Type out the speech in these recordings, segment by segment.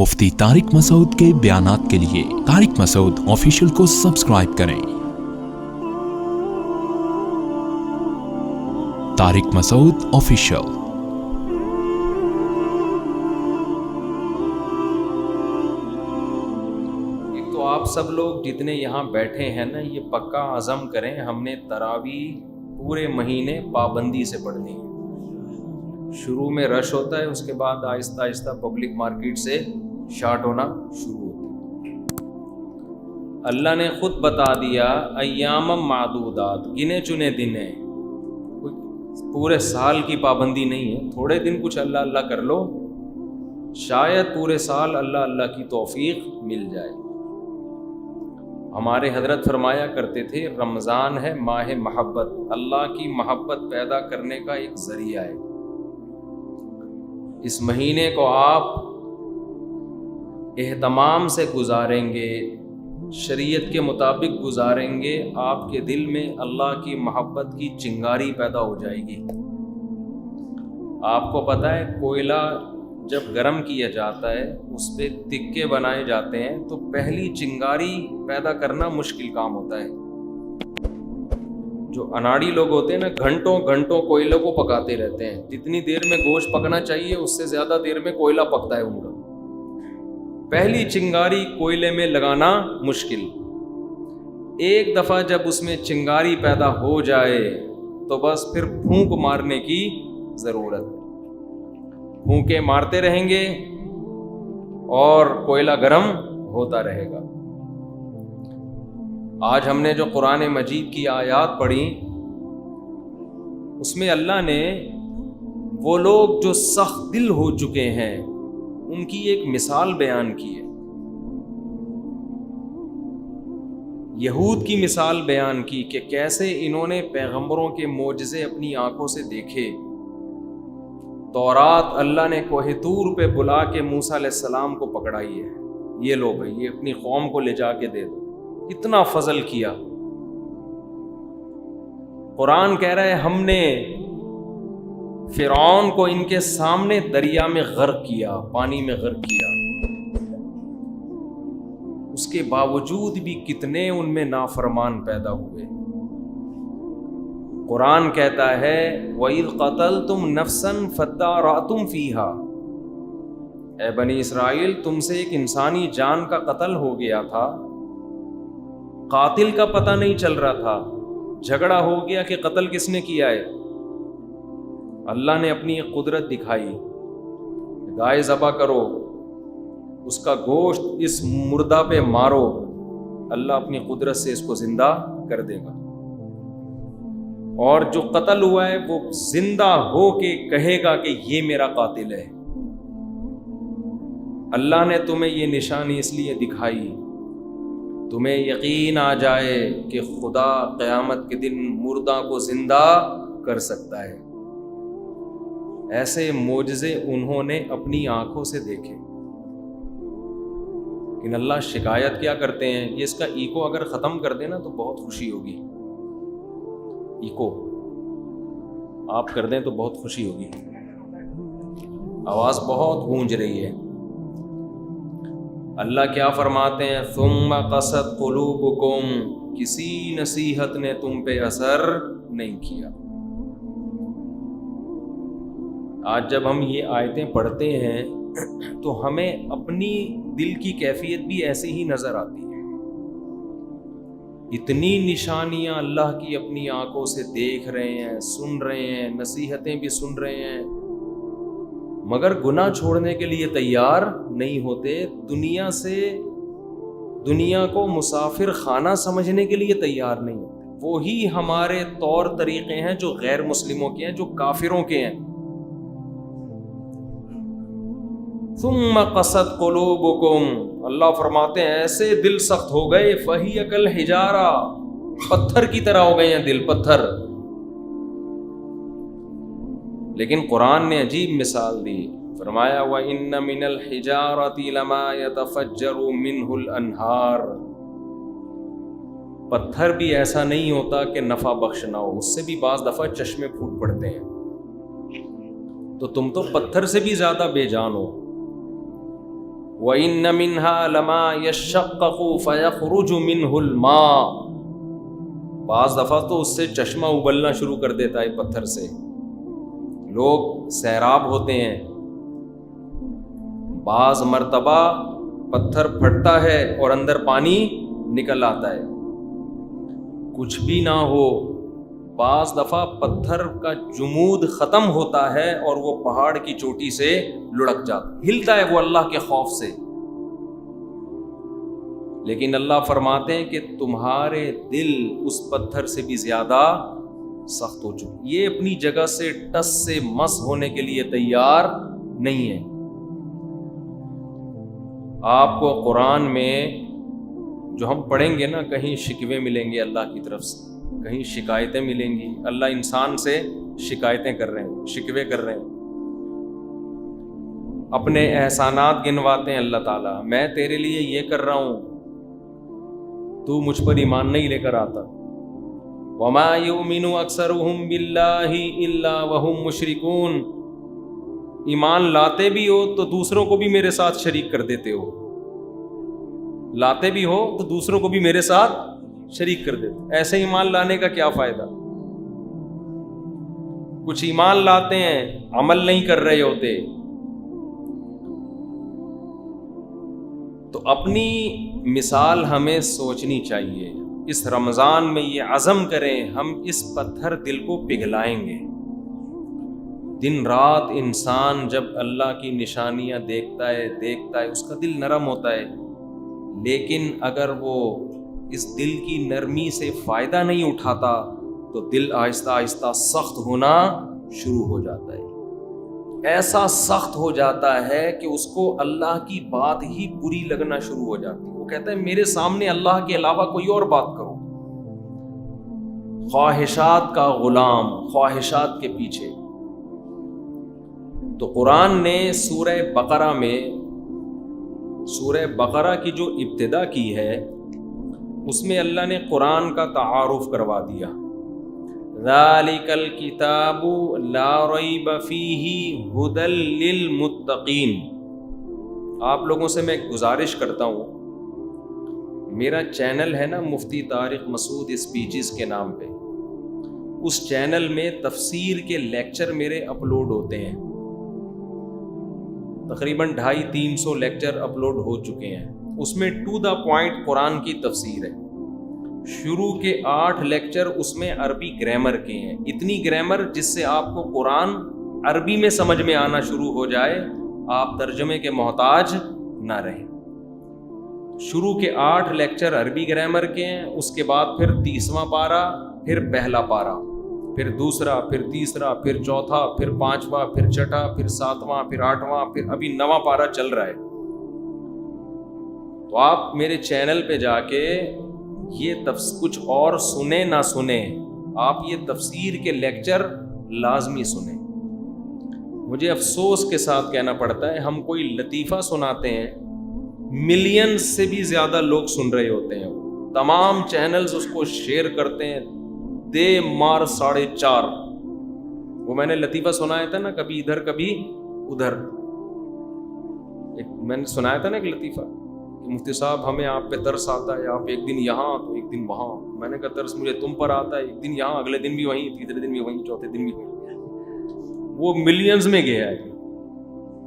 مفتی طارق مسعود کے بیانات کے لیے طارق مسعود آفیشیل کو سبسکرائب کریں۔ طارق مسعود آفیشیل۔ ایک تو آپ سب لوگ جتنے یہاں بیٹھے ہیں نا، یہ پکا عزم کریں ہم نے تراویح پورے مہینے پابندی سے پڑھنی ہے۔ شروع میں رش ہوتا ہے، اس کے بعد آہستہ آہستہ پبلک مارکیٹ سے شارٹ ہونا شروع ہوتا ہے۔ اللہ نے خود بتا دیا ایام معدودات، گنے چنے دن ہیں، پورے سال کی پابندی نہیں ہے۔ تھوڑے دن کچھ اللہ اللہ کر لو، شاید پورے سال اللہ اللہ کی توفیق مل جائے۔ ہمارے حضرت فرمایا کرتے تھے رمضان ہے ماہ محبت، اللہ کی محبت پیدا کرنے کا ایک ذریعہ ہے۔ اس مہینے کو آپ اہتمام سے گزاریں گے، شریعت کے مطابق گزاریں گے، آپ کے دل میں اللہ کی محبت کی چنگاری پیدا ہو جائے گی۔ آپ کو پتہ ہے کوئلہ جب گرم کیا جاتا ہے، اس پہ تکے بنائے جاتے ہیں، تو پہلی چنگاری پیدا کرنا مشکل کام ہوتا ہے۔ جو اناڑی لوگ ہوتے ہیں نا، گھنٹوں گھنٹوں کوئلے کو پکاتے رہتے ہیں، جتنی دیر میں گوشت پکنا چاہیے اس سے زیادہ دیر میں کوئلہ پکتا ہے ان کا۔ پہلی چنگاری کوئلے میں لگانا مشکل، ایک دفعہ جب اس میں چنگاری پیدا ہو جائے تو بس پھر پھونک مارنے کی ضرورت ہے۔ پھونکے مارتے رہیں گے اور کوئلہ گرم ہوتا رہے گا۔ آج ہم نے جو قرآن مجید کی آیات پڑھی، اس میں اللہ نے وہ لوگ جو سخت دل ہو چکے ہیں ان کی ایک مثال بیان کی ہے۔ یہود کی مثال بیان کی کہ کیسے انہوں نے پیغمبروں کے معجزے اپنی آنکھوں سے دیکھے۔ تورات اللہ نے کوہ طور پہ بلا کے موسیٰ علیہ السلام کو پکڑائی ہے، یہ لو بھائی، یہ اپنی قوم کو لے جا کے دے دو۔ اتنا فضل کیا۔ قرآن کہہ رہا ہے ہم نے فرعون کو ان کے سامنے دریا میں غرق کیا، پانی میں غرق کیا، اس کے باوجود بھی کتنے ان میں نافرمان پیدا ہوئے۔ قرآن کہتا ہے وَإِذْ قَتَلْتُمْ نَفْسًا فَادَّارَأْتُمْ فِيهَا، اے بنی اسرائیل تم سے ایک انسانی جان کا قتل ہو گیا تھا، قاتل کا پتہ نہیں چل رہا تھا، جھگڑا ہو گیا کہ قتل کس نے کیا ہے۔ اللہ نے اپنی ایک قدرت دکھائی، گائے ذبح کرو، اس کا گوشت اس مردہ پہ مارو، اللہ اپنی قدرت سے اس کو زندہ کر دے گا، اور جو قتل ہوا ہے وہ زندہ ہو کے کہے گا کہ یہ میرا قاتل ہے۔ اللہ نے تمہیں یہ نشانی اس لیے دکھائی تمہیں یقین آ جائے کہ خدا قیامت کے دن مردہ کو زندہ کر سکتا ہے۔ ایسے معجزے انہوں نے اپنی آنکھوں سے دیکھے، لیکن اللہ شکایت کیا کرتے ہیں، یہ اس کا ایکو اگر ختم کر دینا تو بہت خوشی ہوگی۔ ایکو آپ کر دیں تو بہت خوشی ہوگی، آواز بہت گونج رہی ہے۔ اللہ کیا فرماتے ہیں ثم قست قلوبکم، کسی نصیحت نے تم پہ اثر نہیں کیا۔ آج جب ہم یہ آیتیں پڑھتے ہیں تو ہمیں اپنی دل کی کیفیت بھی ایسی ہی نظر آتی ہے۔ اتنی نشانیاں اللہ کی اپنی آنکھوں سے دیکھ رہے ہیں، سن رہے ہیں، نصیحتیں بھی سن رہے ہیں، مگر گناہ چھوڑنے کے لیے تیار نہیں ہوتے، دنیا کو مسافر خانہ سمجھنے کے لیے تیار نہیں ہوتے۔ وہی ہمارے طور طریقے ہیں جو غیر مسلموں کے ہیں، جو کافروں کے ہیں۔ ثم قست قلوبکم، اللہ فرماتے ہیں ایسے دل سخت ہو گئے، فہی کالحجارہ، پتھر کی طرح ہو گئے ہیں دل، پتھر۔ لیکن قرآن نے عجیب مثال دی، فرمایا وَإِنَّ مِنَ الْحِجَارَةِ لَمَا يَتَفَجَّرُ مِنْهُ الْأَنْهَارُ، پتھر بھی ایسا نہیں ہوتا کہ نفع بخش نہ ہو، اس سے بھی بعض دفعہ چشمے پھوٹ پڑتے ہیں، تو تم تو پتھر سے بھی زیادہ بے جان ہو۔ وَإِنَّ مِنْهَا لَمَا يَشَّقَّقُ فَيَخْرُجُ مِنْهُ الْمَاءُ، بعض دفعہ تو اس سے چشمہ ابلنا شروع کر دیتا ہے پتھر سے، لوگ سیراب ہوتے ہیں، بعض مرتبہ پتھر پھٹتا ہے اور اندر پانی نکل آتا ہے۔ کچھ بھی نہ ہو، بعض دفعہ پتھر کا جمود ختم ہوتا ہے اور وہ پہاڑ کی چوٹی سے لڑک جاتا ہے، ہلتا ہے وہ اللہ کے خوف سے، لیکن اللہ فرماتے ہیں کہ تمہارے دل اس پتھر سے بھی زیادہ سخت ہو چکے، یہ اپنی جگہ سے ٹس سے مس ہونے کے لیے تیار نہیں ہے۔ آپ کو قرآن میں جو ہم پڑھیں گے نا، کہیں شکوے ملیں گے اللہ کی طرف سے، کہیں شکایتیں ملیں گی، اللہ انسان سے شکایتیں کر رہے ہیں، شکوے کر رہے ہیں، اپنے احسانات گنواتے ہیں اللہ تعالیٰ، میں تیرے لیے یہ کر رہا ہوں، تو مجھ پر ایمان نہیں لے کر آتا۔ وَمَا يُؤْمِنُ أَكْثَرُهُمْ بِاللَّهِ إِلَّا وَهُمْ مُشْرِكُونَ، ایمان لاتے بھی ہو تو دوسروں کو بھی میرے ساتھ شریک کر دیتے ہو، لاتے بھی ہو تو دوسروں کو بھی میرے ساتھ شریک کر دیتے، ایسے ایمان لانے کا کیا فائدہ؟ کچھ ایمان لاتے ہیں عمل نہیں کر رہے ہوتے۔ تو اپنی مثال ہمیں سوچنی چاہیے، اس رمضان میں یہ عزم کریں ہم اس پتھر دل کو پگھلائیں گے۔ دن رات انسان جب اللہ کی نشانیاں دیکھتا ہے اس کا دل نرم ہوتا ہے، لیکن اگر وہ اس دل کی نرمی سے فائدہ نہیں اٹھاتا تو دل آہستہ آہستہ سخت ہونا شروع ہو جاتا ہے، ایسا سخت ہو جاتا ہے کہ اس کو اللہ کی بات ہی بری لگنا شروع ہو جاتی ہے، وہ کہتا ہے میرے سامنے اللہ کے علاوہ کوئی اور بات کرو، خواہشات کا غلام، خواہشات کے پیچھے۔ تو قرآن نے سورہ بقرہ کی جو ابتدا کی ہے اس میں اللہ نے قرآن کا تعارف کروا دیا، ذَلِكَ الْكِتَابُ لَا رَيْبَ فِيهِ هُدًى لِّلْمُتَّقِينَ۔ آپ لوگوں سے میں ایک گزارش کرتا ہوں، میرا چینل ہے نا مفتی طارق مسعود اسپیچز کے نام پہ، اس چینل میں تفسیر کے لیکچر میرے اپلوڈ ہوتے ہیں، تقریباً 250-300 لیکچر اپلوڈ ہو چکے ہیں، اس میں ٹو دا پوائنٹ قرآن کی تفسیر ہے۔ شروع کے 8 لیکچر اس میں عربی گرامر کے ہیں، اتنی گرامر جس سے آپ کو قرآن عربی میں سمجھ میں آنا شروع ہو جائے، آپ ترجمے کے محتاج نہ رہیں۔ شروع کے 8 لیکچر عربی گرامر کے ہیں، اس کے بعد پھر 30واں پارہ، پھر پہلا پارہ، پھر دوسرا، پھر تیسرا، پھر چوتھا، پھر 5واں، پھر چھٹا، پھر 7واں، پھر 8واں، پھر ابھی 9واں پارہ چل رہا ہے۔ تو آپ میرے چینل پہ جا کے یہ کچھ اور سنیں نہ سنیں، آپ یہ تفسیر کے لیکچر لازمی سنیں۔ مجھے افسوس کے ساتھ کہنا پڑتا ہے، ہم کوئی لطیفہ سناتے ہیں، ملین سے بھی زیادہ لوگ سن رہے ہوتے ہیں، تمام چینلز اس کو شیئر کرتے ہیں، دے مار 4.5۔ وہ میں نے لطیفہ سنایا تھا نا، کبھی ادھر کبھی ادھر، میں نے سنایا تھا نا ایک لطیفہ کہ مفتی صاحب ہمیں آپ پہ ترس آتا ہے، آپ ایک دن یہاں تو ایک دن وہاں۔ میں نے کہا ترس مجھے تم پر آتا ہے، ایک دن یہاں، اگلے دن بھی وہیں، تیسرے دن بھی وہیں، چوتھے دن بھی وہیں۔ وہ ملینز میں گیا ہے،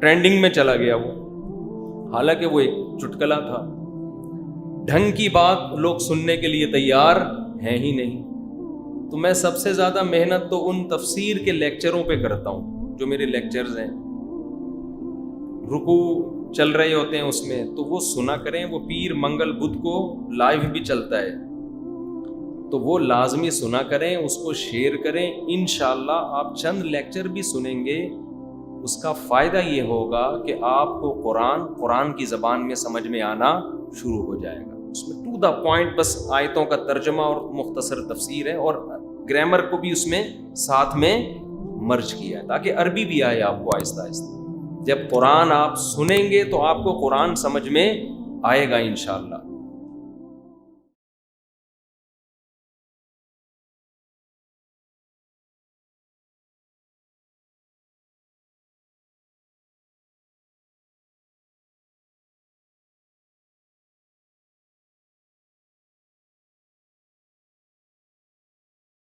ٹرینڈنگ میں چلا گیا وہ، حالانکہ وہ ایک چٹکلا تھا۔ ڈھنگ کی بات لوگ سننے کے لیے تیار ہیں ہی نہیں۔ تو میں سب سے زیادہ محنت تو ان تفسیر کے لیکچروں پہ کرتا ہوں جو میرے لیکچرز ہیں، رکوع چل رہے ہوتے ہیں اس میں، تو وہ سنا کریں، وہ پیر منگل بدھ کو لائیو بھی چلتا ہے، تو وہ لازمی سنا کریں، اس کو شیئر کریں۔ انشاءاللہ آپ چند لیکچر بھی سنیں گے، اس کا فائدہ یہ ہوگا کہ آپ کو قرآن کی زبان میں سمجھ میں آنا شروع ہو جائے گا۔ اس میں ٹو دا پوائنٹ بس آیتوں کا ترجمہ اور مختصر تفسیر ہے، اور گرامر کو بھی اس میں ساتھ میں مرج کیا ہے تاکہ عربی بھی آئے آپ کو آہستہ آہستہ۔ جب قرآن آپ سنیں گے تو آپ کو قرآن سمجھ میں آئے گا انشاءاللہ۔